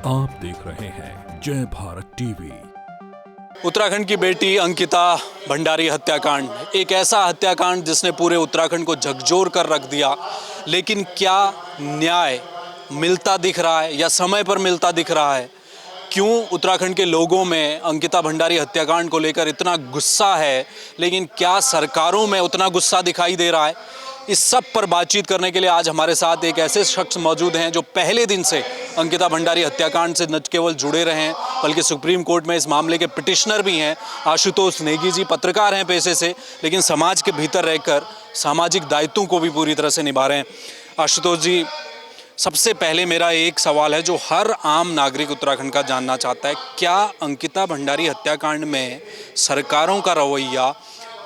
आप देख रहे हैं जय भारत टीवी। उत्तराखंड की बेटी अंकिता भंडारी हत्याकांड एक ऐसा हत्याकांड जिसने पूरे उत्तराखंड को झकझोर कर रख दिया। लेकिन क्या न्याय मिलता दिख रहा है या समय पर मिलता दिख रहा है? क्यों उत्तराखंड के लोगों में अंकिता भंडारी हत्याकांड को लेकर इतना गुस्सा है, लेकिन क्या सरकारों में उतना गुस्सा दिखाई दे रहा है? इस सब पर बातचीत करने के लिए आज हमारे साथ एक ऐसे शख्स मौजूद हैं जो पहले दिन से अंकिता भंडारी हत्याकांड से न केवल जुड़े रहे हैं बल्कि सुप्रीम कोर्ट में इस मामले के पिटिशनर भी हैं। आशुतोष नेगी जी पत्रकार हैं पेशे से, लेकिन समाज के भीतर रहकर सामाजिक दायित्वों को भी पूरी तरह से निभा रहे हैं। आशुतोष जी, सबसे पहले मेरा एक सवाल है जो हर आम नागरिक उत्तराखंड का जानना चाहता है। क्या अंकिता भंडारी हत्याकांड में सरकारों का रवैया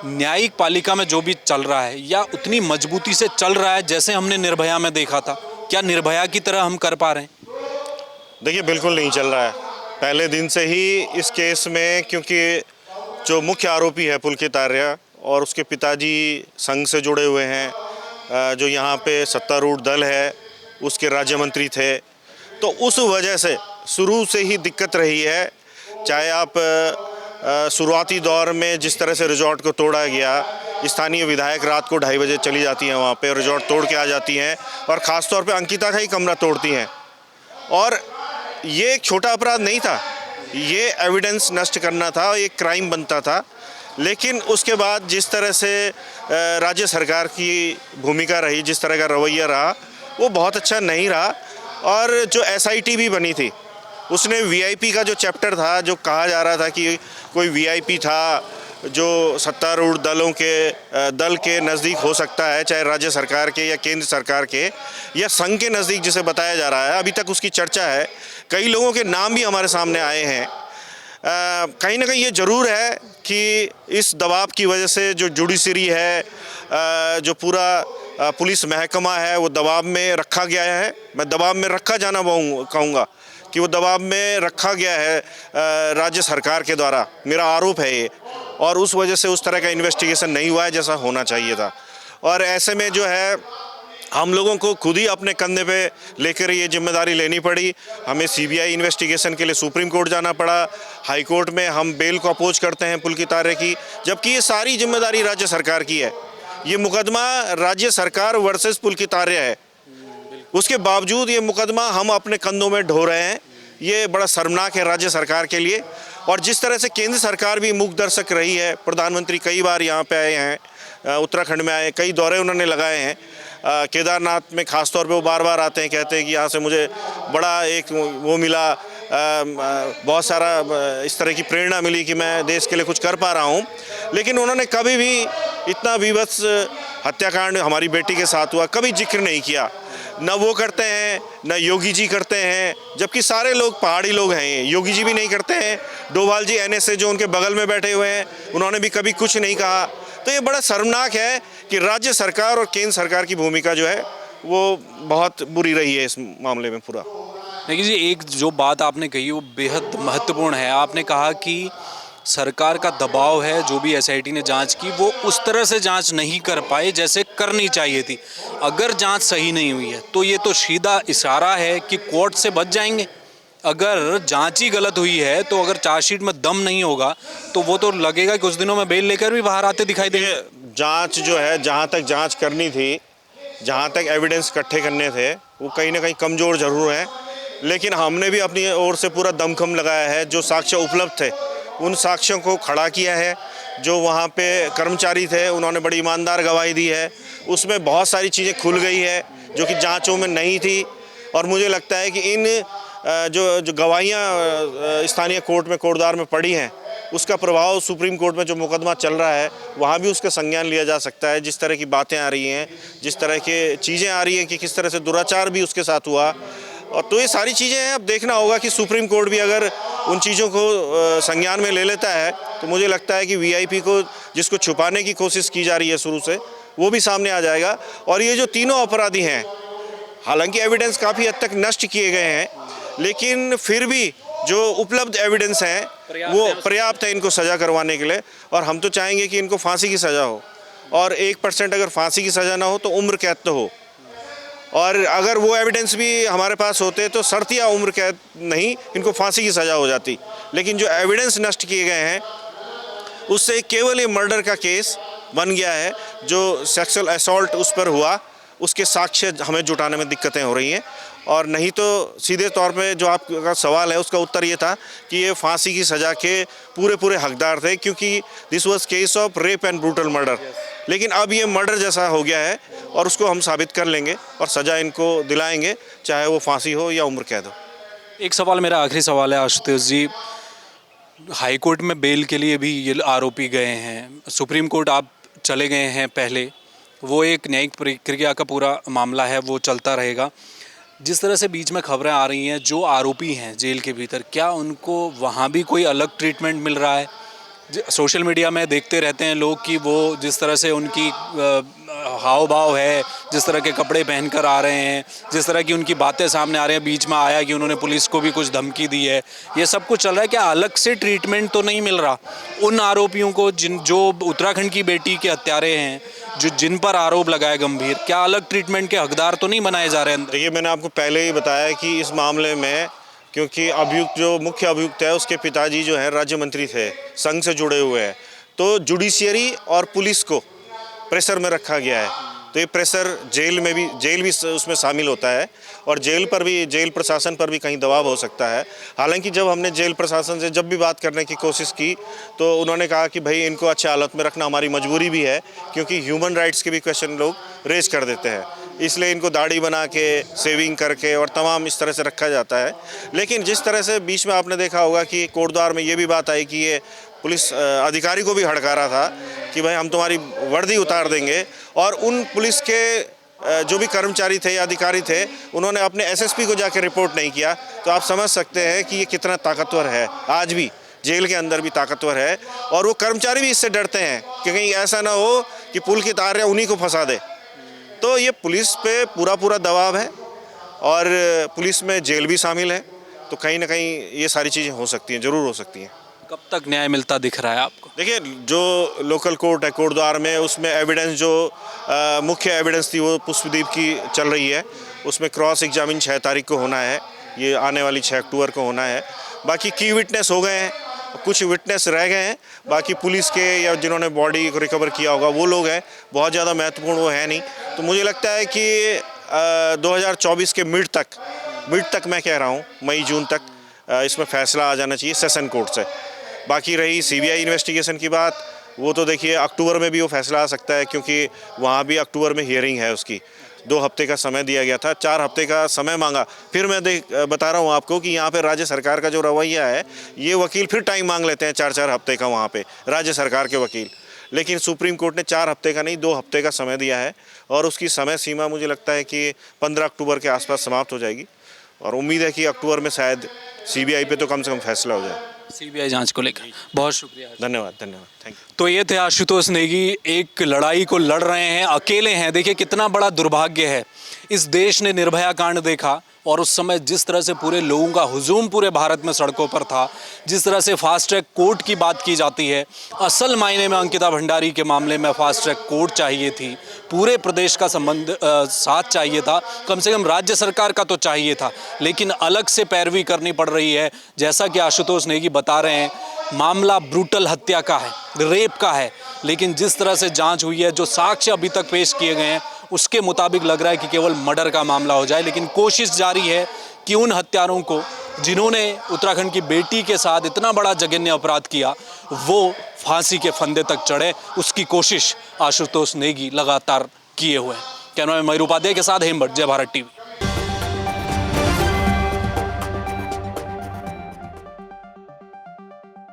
न्यायिक पालिका में जो भी चल रहा है या उतनी मजबूती से चल रहा है जैसे हमने निर्भया में देखा था? क्या निर्भया की तरह हम कर पा रहे हैं? देखिए, बिल्कुल नहीं चल रहा है। पहले दिन से ही इस केस में, क्योंकि जो मुख्य आरोपी है पुलकित आर्य और उसके पिताजी संघ से जुड़े हुए हैं, जो यहाँ पे सत्तारूढ़ दल है उसके राज्य मंत्री थे, तो उस वजह से शुरू से ही दिक्कत रही है। चाहे आप शुरुआती दौर में जिस तरह से रिजॉर्ट को तोड़ा गया, स्थानीय विधायक रात को 2:30 बजे चली जाती हैं वहाँ पे, रिजॉर्ट तोड़ के आ जाती हैं और ख़ास तौर पे अंकिता का ही कमरा तोड़ती हैं। और ये एक छोटा अपराध नहीं था, ये एविडेंस नष्ट करना था, एक क्राइम बनता था। लेकिन उसके बाद जिस तरह से राज्य सरकार की भूमिका रही, जिस तरह का रवैया रहा, वो बहुत अच्छा नहीं रहा। और जो SIT भी बनी थी, उसने VIP का जो चैप्टर था, जो कहा जा रहा था कि कोई VIP था जो सत्तारूढ़ दल के नज़दीक हो सकता है, चाहे राज्य सरकार के या केंद्र सरकार के या संघ के नज़दीक जिसे बताया जा रहा है, अभी तक उसकी चर्चा है। कई लोगों के नाम भी हमारे सामने आए हैं। कहीं ना कहीं ये ज़रूर है कि इस दबाव की वजह से जो जुडिशरी है, जो पूरा पुलिस महकमा है, वो दबाव में रखा गया है। मैं दबाव में रखा जाना कहूँगा कि वो दबाव में रखा गया है राज्य सरकार के द्वारा, मेरा आरोप है ये। और उस वजह से उस तरह का इन्वेस्टिगेशन नहीं हुआ है जैसा होना चाहिए था। और ऐसे में जो है, हम लोगों को खुद ही अपने कंधे पे लेकर ये जिम्मेदारी लेनी पड़ी। हमें CBI इन्वेस्टिगेशन के लिए सुप्रीम कोर्ट जाना पड़ा। हाई कोर्ट में हम बेल को अपोज करते हैं पुलकित आर्य की, जबकि ये सारी जिम्मेदारी राज्य सरकार की है। ये मुकदमा राज्य सरकार वर्सेस पुलकित आर्य है, उसके बावजूद ये मुकदमा हम अपने कंधों में ढो रहे हैं। ये बड़ा शर्मनाक है राज्य सरकार के लिए। और जिस तरह से केंद्र सरकार भी मूक दर्शक रही है, प्रधानमंत्री कई बार यहाँ पे आए हैं, उत्तराखंड में आए, कई दौरे उन्होंने लगाए हैं। केदारनाथ में ख़ास तौर पे वो बार बार आते हैं, कहते हैं कि यहाँ से मुझे बड़ा एक वो मिला, बहुत सारा इस तरह की प्रेरणा मिली कि मैं देश के लिए कुछ कर पा रहा हूँ। लेकिन उन्होंने कभी भी इतना विभत्स हत्याकांड हमारी बेटी के साथ हुआ कभी जिक्र नहीं किया। न वो करते हैं, न योगी जी करते हैं, जबकि सारे लोग पहाड़ी लोग हैं। योगी जी भी नहीं करते हैं। डोभाल जी NSA जो उनके बगल में बैठे हुए हैं, उन्होंने भी कभी कुछ नहीं कहा। तो ये बड़ा शर्मनाक है कि राज्य सरकार और केंद्र सरकार की भूमिका जो है वो बहुत बुरी रही है इस मामले में पूरा। देखिए जी, एक जो बात आपने कही वो बेहद महत्वपूर्ण है। आपने कहा कि सरकार का दबाव है, जो भी SIT ने जांच की वो उस तरह से जांच नहीं कर पाए जैसे करनी चाहिए थी। अगर जांच सही नहीं हुई है तो ये तो सीधा इशारा है कि कोर्ट से बच जाएंगे। अगर जांच ही गलत हुई है तो अगर चार्जशीट में दम नहीं होगा तो वो तो लगेगा कि कुछ दिनों में बेल लेकर भी बाहर आते दिखाई देंगे। जांच जो है, जहाँ तक जांच करनी थी, जहाँ तक एविडेंस इकट्ठे करने थे, वो कहीं ना कहीं कमज़ोर ज़रूर हैं। लेकिन हमने भी अपनी ओर से पूरा दमखम लगाया है। जो साक्ष्य उपलब्ध थे उन साक्ष्यों को खड़ा किया है। जो वहाँ पे कर्मचारी थे उन्होंने बड़ी ईमानदार गवाही दी है। उसमें बहुत सारी चीज़ें खुल गई है जो कि जांचों में नहीं थी। और मुझे लगता है कि इन जो गवाहियाँ स्थानीय कोर्ट में कोर्टदार में पड़ी हैं, उसका प्रभाव सुप्रीम कोर्ट में जो मुकदमा चल रहा है वहाँ भी उसका संज्ञान लिया जा सकता है। जिस तरह की बातें आ रही हैं, जिस तरह के चीज़ें आ रही हैं कि किस तरह से दुराचार भी उसके साथ हुआ, और तो ये सारी चीज़ें हैं। अब देखना होगा कि सुप्रीम कोर्ट भी अगर उन चीज़ों को संज्ञान में ले लेता है तो मुझे लगता है कि VIP को, जिसको छुपाने की कोशिश की जा रही है शुरू से, वो भी सामने आ जाएगा। और ये जो तीनों अपराधी हैं, हालांकि एविडेंस काफ़ी हद तक नष्ट किए गए हैं, लेकिन फिर भी जो उपलब्ध एविडेंस हैं वो पर्याप्त है इनको सज़ा करवाने के लिए। और हम तो चाहेंगे कि इनको फांसी की सज़ा हो, और 1% अगर फांसी की सज़ा ना हो तो उम्र कैद तो हो। और अगर वो एविडेंस भी हमारे पास होते तो शर्त या उम्र कैद नहीं, इनको फांसी की सज़ा हो जाती। लेकिन जो एविडेंस नष्ट किए गए हैं उससे केवल ये मर्डर का केस बन गया है। जो सेक्सुअल असॉल्ट उस पर हुआ उसके साक्ष्य हमें जुटाने में दिक्कतें हो रही हैं। और नहीं तो सीधे तौर पे जो आपका सवाल है उसका उत्तर ये था कि ये फांसी की सज़ा के पूरे हकदार थे, क्योंकि this was case of rape and brutal murder. लेकिन अब ये मर्डर जैसा हो गया है और उसको हम साबित कर लेंगे और सज़ा इनको दिलाएंगे, चाहे वो फांसी हो या उम्र कैद हो। एक सवाल, मेरा आखिरी सवाल है आशुतोष जी, हाई कोर्ट में बेल के लिए भी ये आरोपी गए हैं, सुप्रीम कोर्ट आप चले गए हैं पहले, वो एक न्यायिक प्रक्रिया का पूरा मामला है, वो चलता रहेगा। जिस तरह से बीच में खबरें आ रही हैं, जो आरोपी हैं जेल के भीतर, क्या उनको वहाँ भी कोई अलग ट्रीटमेंट मिल रहा है? सोशल मीडिया में देखते रहते हैं लोग कि वो जिस तरह से उनकी हाव भाव है, जिस तरह के कपड़े पहनकर आ रहे हैं, जिस तरह की उनकी बातें सामने आ रही हैं, बीच में आया कि उन्होंने पुलिस को भी कुछ धमकी दी है, ये सब कुछ चल रहा है। क्या अलग से ट्रीटमेंट तो नहीं मिल रहा उन आरोपियों को जो उत्तराखंड की बेटी के हत्यारे हैं, जिन पर आरोप लगाए गंभीर? क्या अलग ट्रीटमेंट के हकदार तो नहीं बनाए जा रहे हैं? देखिए, मैंने आपको पहले ही बताया कि इस मामले में, क्योंकि अभियुक्त जो मुख्य अभियुक्त है उसके पिताजी जो है राज्य मंत्री थे, संघ से जुड़े हुए हैं, तो जुडिशियरी और पुलिस को प्रेशर में रखा गया है। तो ये प्रेशर जेल भी उसमें शामिल होता है और जेल प्रशासन पर भी कहीं दबाव हो सकता है। हालांकि जब हमने जेल प्रशासन से जब भी बात करने की कोशिश की तो उन्होंने कहा कि भाई इनको अच्छे हालत में रखना हमारी मजबूरी भी है, क्योंकि ह्यूमन राइट्स के भी क्वेश्चन लोग रेज कर देते हैं, इसलिए इनको दाढ़ी बना के, सेविंग करके और तमाम इस तरह से रखा जाता है। लेकिन जिस तरह से बीच में आपने देखा होगा कि कोटद्वार में ये भी बात आई कि ये पुलिस अधिकारी को भी हड़का रहा था कि भाई हम तुम्हारी वर्दी उतार देंगे, और उन पुलिस के जो भी कर्मचारी थे या अधिकारी थे उन्होंने अपने एसएसपी को जाकर रिपोर्ट नहीं किया। तो आप समझ सकते हैं कि ये कितना ताकतवर है, आज भी जेल के अंदर भी ताकतवर है। और वो कर्मचारी भी इससे डरते हैं कि कहीं ऐसा ना हो कि पुलकित आर्या उन्हीं को फंसा दे। तो ये पुलिस पे पूरा दबाव है और पुलिस में जेल भी शामिल है, तो कहीं ना कहीं ये सारी चीज़ें हो सकती हैं, ज़रूर हो सकती हैं। कब तक न्याय मिलता दिख रहा है आपको? देखिए, जो लोकल कोर्ट है कोटद्वार में, उसमें एविडेंस जो मुख्य एविडेंस थी वो पुष्पदीप की चल रही है। उसमें क्रॉस एग्जामिन 6 तारीख को होना है, ये आने वाली 6 अक्टूबर को होना है। बाकी की विटनेस हो गए हैं, कुछ विटनेस रह गए हैं, बाकी पुलिस के या जिन्होंने बॉडी को रिकवर किया होगा वो लोग हैं, बहुत ज़्यादा महत्वपूर्ण वो है नहीं। तो मुझे लगता है कि 2024 के मिड तक मैं कह रहा हूँ, मई जून तक इसमें फैसला आ जाना चाहिए सेशन कोर्ट से। बाकी रही सीबीआई इन्वेस्टिगेशन की बात, वो तो देखिए अक्टूबर में भी वो फैसला आ सकता है, क्योंकि वहाँ भी अक्टूबर में हियरिंग है उसकी। 2 हफ्ते का समय दिया गया था, 4 हफ्ते का समय मांगा। फिर मैं बता रहा हूँ आपको कि यहाँ पे राज्य सरकार का जो रवैया है, ये वकील फिर टाइम मांग लेते हैं 4-4 हफ्ते का वहाँ पे राज्य सरकार के वकील। लेकिन सुप्रीम कोर्ट ने 4 हफ्ते का नहीं 2 हफ्ते का समय दिया है और उसकी समय सीमा मुझे लगता है कि 15 अक्टूबर के आसपास समाप्त हो जाएगी। और उम्मीद है कि अक्टूबर में शायद सीबीआई पे तो कम से कम फैसला हो जाए, सीबीआई जांच को लेकर। बहुत शुक्रिया, धन्यवाद, थैंक यू। तो ये थे आशुतोष नेगी, एक लड़ाई को लड़ रहे हैं, अकेले हैं। देखिए कितना बड़ा दुर्भाग्य है, इस देश ने निर्भया कांड देखा और उस समय जिस तरह से पूरे लोगों का हुजूम पूरे भारत में सड़कों पर था, जिस तरह से फास्ट ट्रैक कोर्ट की बात की जाती है, असल मायने में अंकिता भंडारी के मामले में फास्ट ट्रैक कोर्ट चाहिए थी, पूरे प्रदेश का संबंध साथ चाहिए था, कम से कम राज्य सरकार का तो चाहिए था, लेकिन अलग से पैरवी करनी पड़ रही है। जैसा कि आशुतोष नेगी बता रहे हैं, मामला ब्रूटल हत्या का है, रेप का है, लेकिन जिस तरह से जांच हुई है, जो साक्ष्य अभी तक पेश किए गए हैं, उसके मुताबिक लग रहा है कि केवल मर्डर का मामला हो जाए। लेकिन कोशिश जारी है कि उन हत्यारों को, जिन्होंने उत्तराखंड की बेटी के साथ इतना बड़ा जघन्य अपराध किया, वो फांसी के फंदे तक चढ़े, उसकी कोशिश आशुतोष नेगी लगातार किए हुए हैं। कैमरा मैन मयूर उपाध्याय के साथ हेमभट्ट, जय भारत टीवी।